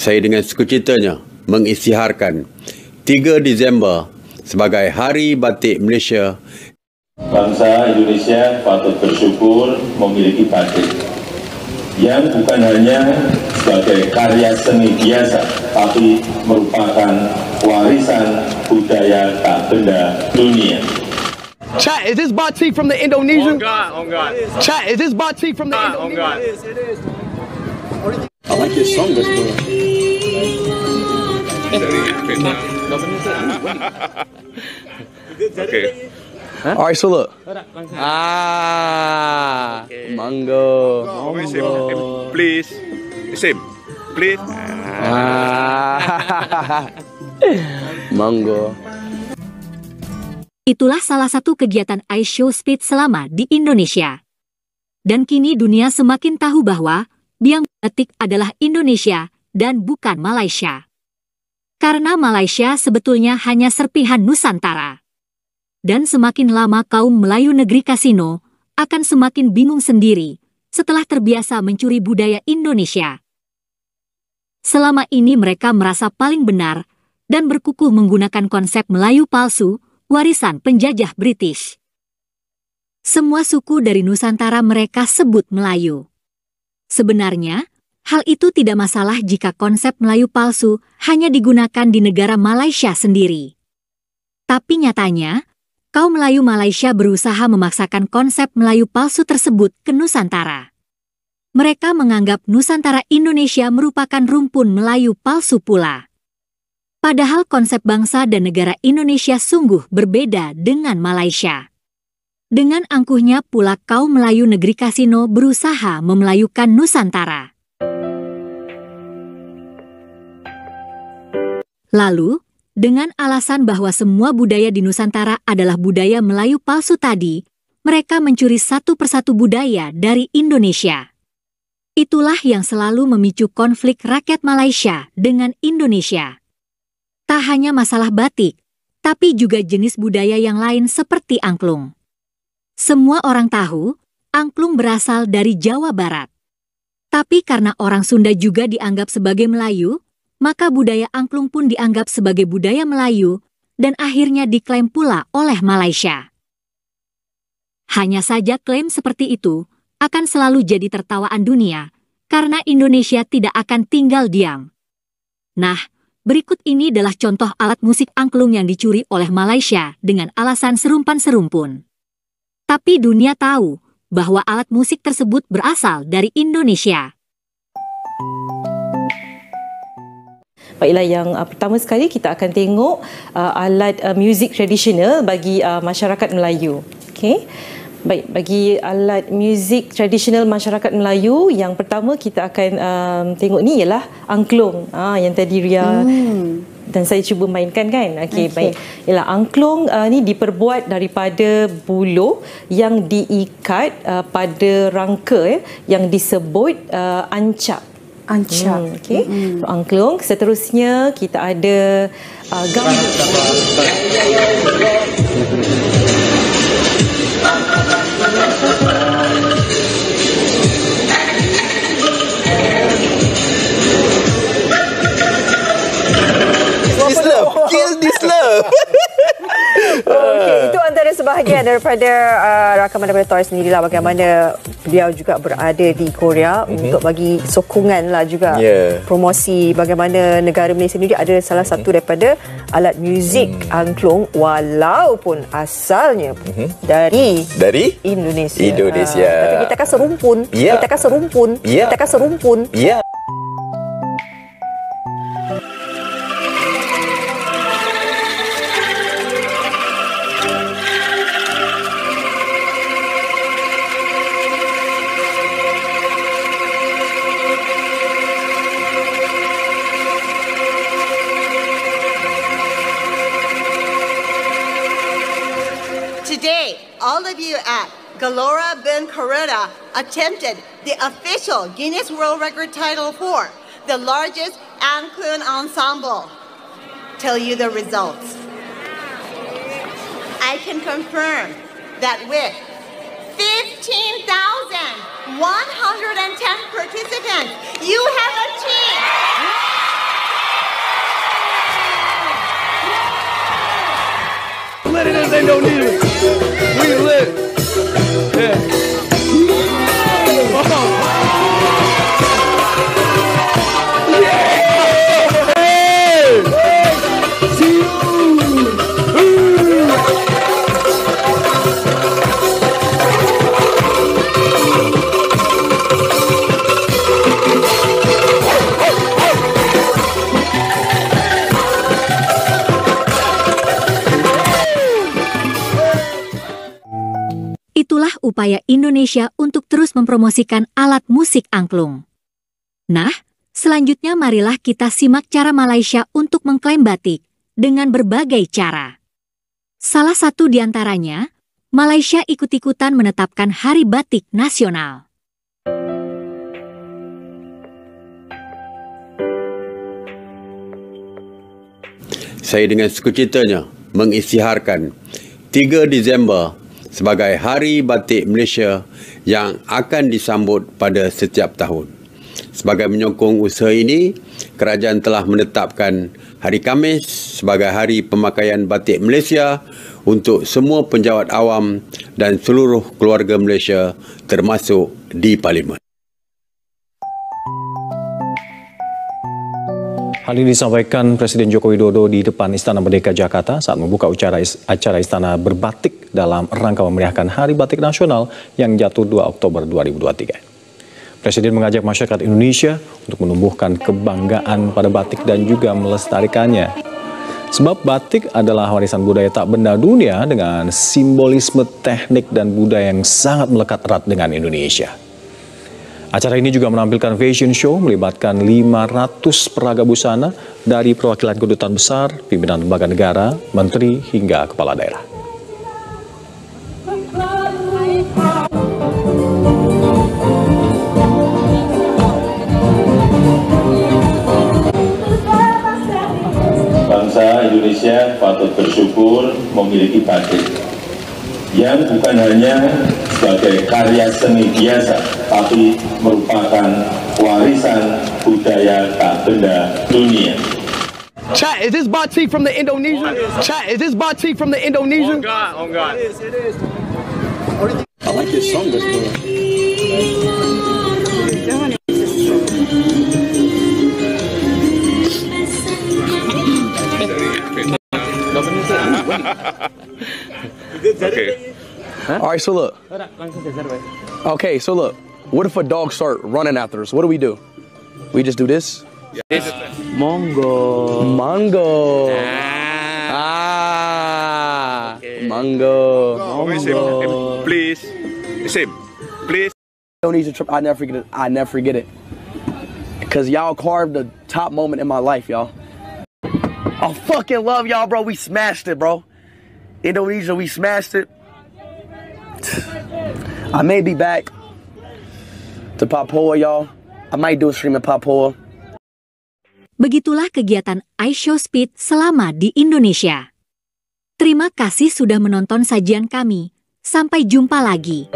saya dengan sukacitanya mengisytiharkan 3 Disember sebagai Hari Batik Malaysia. Bangsa Indonesia patut bersyukur memiliki batik yang bukan hanya sebagai karya seni biasa, tapi merupakan warisan budaya tak benda dunia. Chat, is this batik from the Indonesian? On God. Chat, is this batik from the On God. Indonesian? It is. I like this song, this bro. Okay. All right, so look. Mango. Please. Same. Please. Mango. Itulah salah satu kegiatan Ice Show Speed selama di Indonesia. Dan kini dunia semakin tahu bahwa biang batik adalah Indonesia dan bukan Malaysia. Karena Malaysia sebetulnya hanya serpihan Nusantara. Dan semakin lama kaum Melayu negeri Kasino akan semakin bingung sendiri setelah terbiasa mencuri budaya Indonesia. Selama ini mereka merasa paling benar dan berkukuh menggunakan konsep Melayu palsu, warisan penjajah British. Semua suku dari Nusantara mereka sebut Melayu. Sebenarnya, hal itu tidak masalah jika konsep Melayu palsu hanya digunakan di negara Malaysia sendiri. Tapi nyatanya, kaum Melayu Malaysia berusaha memaksakan konsep Melayu palsu tersebut ke Nusantara. Mereka menganggap Nusantara Indonesia merupakan rumpun Melayu palsu pula. Padahal konsep bangsa dan negara Indonesia sungguh berbeda dengan Malaysia. Dengan angkuhnya pula kaum Melayu negeri Kasino berusaha memelayukan Nusantara. Lalu, dengan alasan bahwa semua budaya di Nusantara adalah budaya Melayu palsu tadi, mereka mencuri satu persatu budaya dari Indonesia. Itulah yang selalu memicu konflik rakyat Malaysia dengan Indonesia. Tak hanya masalah batik, tapi juga jenis budaya yang lain seperti angklung. Semua orang tahu, angklung berasal dari Jawa Barat. Tapi karena orang Sunda juga dianggap sebagai Melayu, maka budaya angklung pun dianggap sebagai budaya Melayu dan akhirnya diklaim pula oleh Malaysia. Hanya saja klaim seperti itu akan selalu jadi tertawaan dunia karena Indonesia tidak akan tinggal diam. Nah, berikut ini adalah contoh alat musik angklung yang dicuri oleh Malaysia dengan alasan serumpan-serumpun. Tapi dunia tahu bahwa alat musik tersebut berasal dari Indonesia. Baiklah, yang pertama sekali kita akan tengok alat muzik tradisional bagi masyarakat Melayu. Okey. Baik, bagi alat muzik tradisional masyarakat Melayu, yang pertama kita akan tengok ni ialah angklung. Yang tadi Ria dan saya cuba mainkan kan. Okey, baik. Ialah angklung ni diperbuat daripada buluh yang diikat pada rangka yang disebut ancak. Ancak. Okey. Angklung. Seterusnya kita ada gambus. This love, kill this love. Okey, itu antara sebahagian daripada rakaman daripada Toy sendirilah, bagaimana beliau juga berada di Korea untuk bagi sokongan lah juga promosi bagaimana negara Malaysia sendiri ada salah satu daripada alat muzik angklung walaupun asalnya dari Indonesia. Tapi kita kan serumpun. Kita kan serumpun. Today, all of you at Gelora Band Carrera attempted the official Guinness World Record title for the largest angklung ensemble. Tell you the results. I can confirm that with 15,110 participants, you have achieved this Indonesia. We lit. Yeah. Itulah upaya Indonesia untuk terus mempromosikan alat musik angklung. Nah, selanjutnya marilah kita simak cara Malaysia untuk mengklaim batik dengan berbagai cara. Salah satu di antaranya, Malaysia ikut-ikutan menetapkan Hari Batik Nasional. Saya dengan sukacitanya mengisytiharkan 3 Disember sebagai Hari Batik Malaysia yang akan disambut pada setiap tahun. Sebagai menyokong usaha ini, kerajaan telah menetapkan Hari Khamis sebagai Hari Pemakaian Batik Malaysia untuk semua penjawat awam dan seluruh keluarga Malaysia termasuk di Parlimen. Hal ini disampaikan Presiden Joko Widodo di depan Istana Merdeka Jakarta saat membuka acara Istana Berbatik dalam rangka memeriahkan Hari Batik Nasional yang jatuh 2 Oktober 2023. Presiden mengajak masyarakat Indonesia untuk menumbuhkan kebanggaan pada batik dan juga melestarikannya. Sebab batik adalah warisan budaya tak benda dunia dengan simbolisme teknik dan budaya yang sangat melekat erat dengan Indonesia. Acara ini juga menampilkan fashion show melibatkan 500 peraga busana dari perwakilan kedutaan besar, pimpinan lembaga negara, menteri, hingga kepala daerah. Bangsa Indonesia patut bersyukur memiliki batik yang bukan hanya sebagai karya seni biasa, tapi merupakan warisan budaya tak benda dunia. Chat, is this batik from the Indonesia? Chat, is this batik from the Indonesia? On God, on God. I like this song, bro. Okay. All right, so look. Okay, so look. What if a dog start running after us? What do? We just do this? Monggo. Mango. Okay. Mango. Please. Same. Please. Indonesia trip, I never forget it. I never forget it. Because y'all carved the top moment in my life, y'all. I fucking love y'all, bro. We smashed it, bro. Indonesia, we smashed it. I may be back to Papua, y'all. I might do a stream in Papua. Begitulah kegiatan iShowSpeed selama di Indonesia. Terima kasih sudah menonton sajian kami. Sampai jumpa lagi.